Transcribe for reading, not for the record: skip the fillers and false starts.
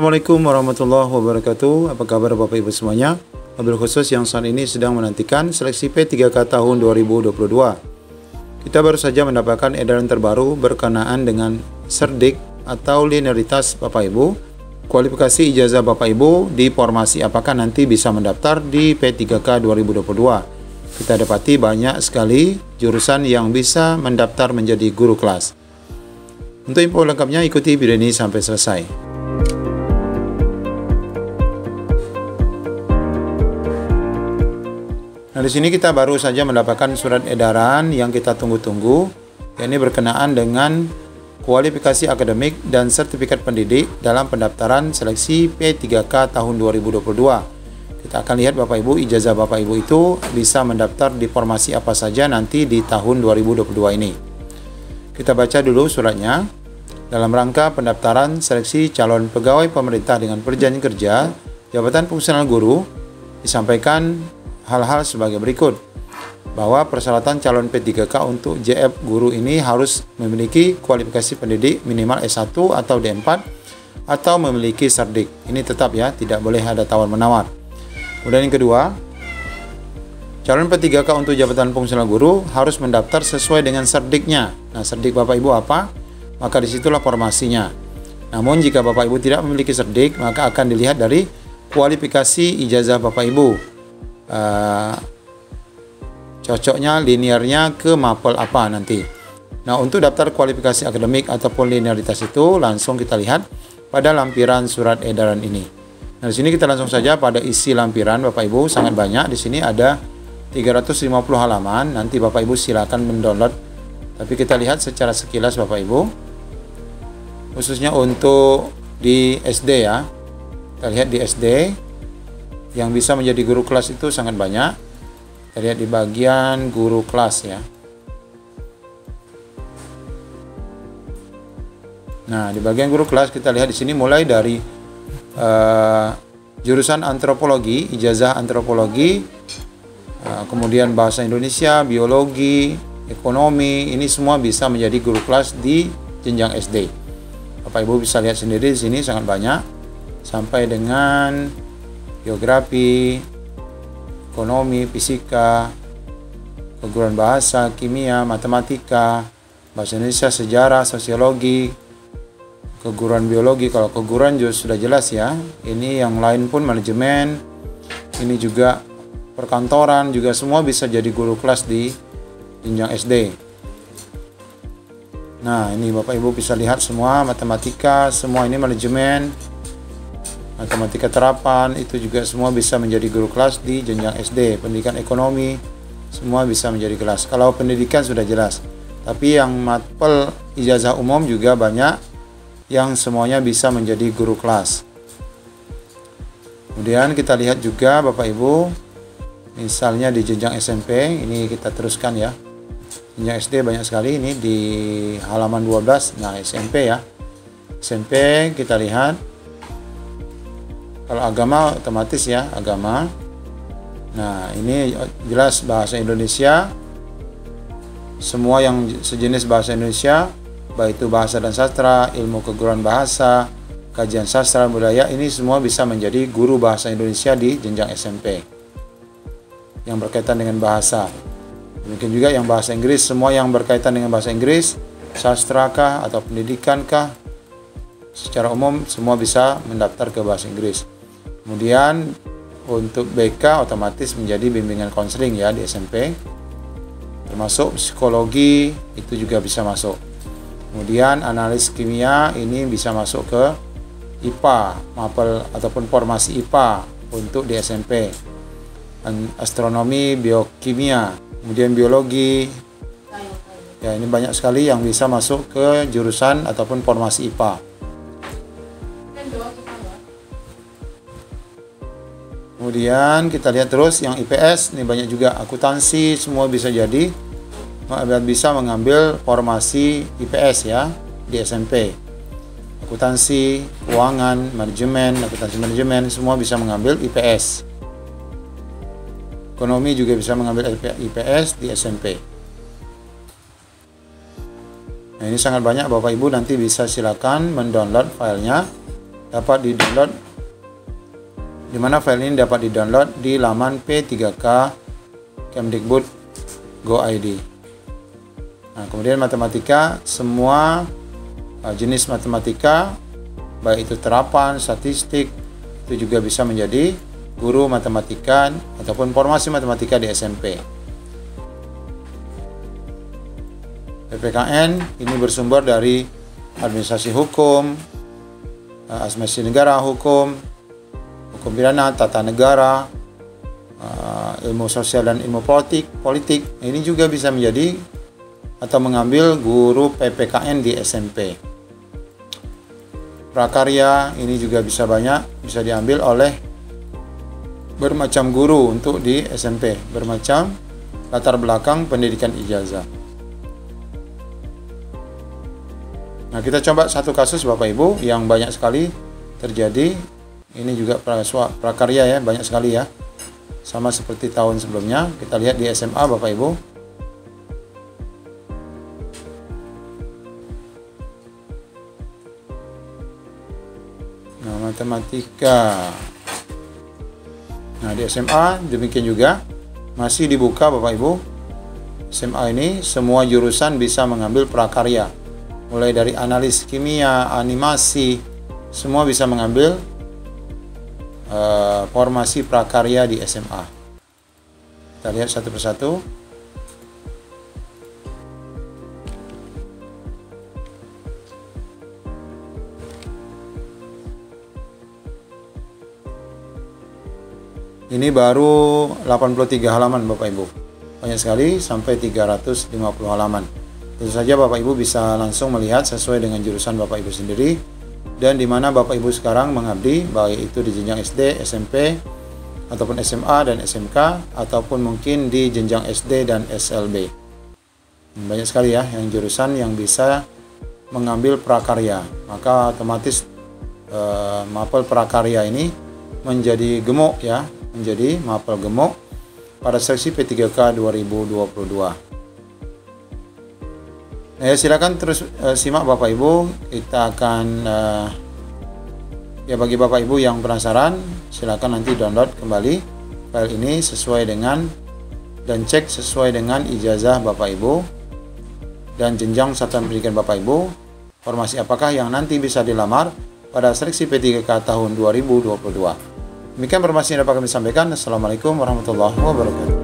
Assalamualaikum warahmatullahi wabarakatuh. Apa kabar Bapak Ibu semuanya? Wabil khusus yang saat ini sedang menantikan seleksi P3K tahun 2022. Kita baru saja mendapatkan edaran terbaru berkenaan dengan Serdik atau linearitas Bapak Ibu. Kualifikasi ijazah Bapak Ibu di formasi apakah nanti bisa mendaftar di P3K 2022. Kita dapati banyak sekali jurusan yang bisa mendaftar menjadi guru kelas. Untuk info lengkapnya ikuti video ini sampai selesai. Nah, di sini kita baru saja mendapatkan surat edaran yang kita tunggu-tunggu, yakni berkenaan dengan kualifikasi akademik dan sertifikat pendidik dalam pendaftaran seleksi P3K tahun 2022. Kita akan lihat Bapak Ibu, ijazah Bapak Ibu itu bisa mendaftar di formasi apa saja nanti di tahun 2022 ini. Kita baca dulu suratnya. Dalam rangka pendaftaran seleksi calon pegawai pemerintah dengan perjanjian kerja, jabatan fungsional guru, disampaikan hal-hal sebagai berikut, bahwa persyaratan calon P3K untuk JF guru ini harus memiliki kualifikasi pendidik minimal S1 atau D4 atau memiliki Serdik. Ini tetap ya, tidak boleh ada tawar-menawar. Kemudian yang kedua, calon P3K untuk jabatan fungsional guru harus mendaftar sesuai dengan Serdiknya. Nah, Serdik Bapak Ibu apa? Maka disitulah formasinya. Namun jika Bapak Ibu tidak memiliki Serdik, maka akan dilihat dari kualifikasi ijazah Bapak Ibu. Cocoknya linearnya ke mapel apa nanti. Nah, untuk daftar kualifikasi akademik ataupun linearitas itu langsung kita lihat pada lampiran surat edaran ini. Nah, di sini kita langsung saja pada isi lampiran Bapak Ibu, sangat banyak. Di sini ada 350 halaman. Nanti Bapak Ibu silakan mendownload. Tapi kita lihat secara sekilas Bapak Ibu. Khususnya untuk di SD ya. Kita lihat di SD yang bisa menjadi guru kelas itu sangat banyak. Kita lihat di bagian guru kelas ya. Nah, di bagian guru kelas kita lihat di sini mulai dari jurusan antropologi, ijazah antropologi, kemudian bahasa Indonesia, biologi, ekonomi, ini semua bisa menjadi guru kelas di jenjang SD. Bapak Ibu bisa lihat sendiri di sini sangat banyak, sampai dengan geografi, ekonomi, fisika, keguruan bahasa, kimia, matematika, bahasa Indonesia, sejarah, sosiologi, keguruan biologi. Kalau keguruan juga sudah jelas ya. Ini yang lain pun manajemen, ini juga perkantoran, juga semua bisa jadi guru kelas di jenjang SD. Nah, ini Bapak Ibu bisa lihat semua matematika, semua ini manajemen, matematika terapan, itu juga semua bisa menjadi guru kelas di jenjang SD. Pendidikan ekonomi, semua bisa menjadi kelas. Kalau pendidikan sudah jelas. Tapi yang mapel ijazah umum juga banyak yang semuanya bisa menjadi guru kelas. Kemudian kita lihat juga Bapak Ibu, misalnya di jenjang SMP, ini kita teruskan ya. Jenjang SD banyak sekali, ini di halaman 12. Nah, SMP ya. SMP kita lihat. Kalau agama otomatis ya, agama. Nah, ini jelas bahasa Indonesia. Semua yang sejenis bahasa Indonesia, baik itu bahasa dan sastra, ilmu keguruan bahasa, kajian sastra budaya, ini semua bisa menjadi guru bahasa Indonesia di jenjang SMP. Yang berkaitan dengan bahasa. Mungkin juga yang bahasa Inggris, semua yang berkaitan dengan bahasa Inggris, sastra kah atau pendidikan kah, secara umum semua bisa mendaftar ke bahasa Inggris. Kemudian untuk BK otomatis menjadi bimbingan konseling ya di SMP, termasuk psikologi itu juga bisa masuk. Kemudian analis kimia ini bisa masuk ke IPA, mapel ataupun formasi IPA untuk di SMP. Astronomi, biokimia, kemudian biologi. Ya, ini banyak sekali yang bisa masuk ke jurusan ataupun formasi IPA. Kemudian kita lihat terus yang IPS, ini banyak juga, akuntansi, semua bisa jadi, bisa mengambil formasi IPS ya di SMP. Akuntansi, keuangan, manajemen, akuntansi manajemen, semua bisa mengambil IPS. Ekonomi juga bisa mengambil IPS di SMP. Nah, ini sangat banyak Bapak Ibu, nanti bisa silakan mendownload filenya dapat di-download, di mana file ini dapat di-download di laman P3K Kemdikbud Go.id. Nah, kemudian matematika, semua jenis matematika, baik itu terapan, statistik, itu juga bisa menjadi guru matematika ataupun formasi matematika di SMP. PPKN ini bersumber dari administrasi hukum, administrasi negara, hukum pidana, tata negara, ilmu sosial dan ilmu politik. Ini juga bisa menjadi atau mengambil guru PPKN di SMP. Prakarya ini juga bisa diambil oleh bermacam guru untuk di SMP, bermacam latar belakang pendidikan ijazah. Nah, kita coba satu kasus Bapak Ibu yang banyak sekali terjadi. Ini juga prakarya ya, banyak sekali ya. Sama seperti tahun sebelumnya, kita lihat di SMA Bapak Ibu. Nah, matematika. Nah, di SMA demikian juga masih dibuka Bapak Ibu. SMA ini semua jurusan bisa mengambil prakarya. Mulai dari analis kimia, animasi, semua bisa mengambil formasi prakarya di SMA. Kita lihat satu persatu. Ini baru 83 halaman Bapak Ibu. Banyak sekali, sampai 350 halaman. Tentu saja Bapak Ibu bisa langsung melihat sesuai dengan jurusan Bapak Ibu sendiri dan di mana Bapak Ibu sekarang mengabdi, baik itu di jenjang SD, SMP, ataupun SMA dan SMK, ataupun mungkin di jenjang SD dan SLB. Banyak sekali ya yang jurusan yang bisa mengambil prakarya. Maka otomatis mapel prakarya ini menjadi gemuk ya, menjadi mapel gemuk pada seleksi P3K 2022. Silakan terus simak Bapak Ibu. Kita akan ya, bagi Bapak Ibu yang penasaran, silakan nanti download kembali file ini sesuai dengan dan cek sesuai dengan ijazah Bapak Ibu dan jenjang satuan pendidikan Bapak Ibu, formasi apakah yang nanti bisa dilamar pada seleksi P3K tahun 2022. Demikian informasi yang dapat kami sampaikan. Assalamualaikum warahmatullahi wabarakatuh.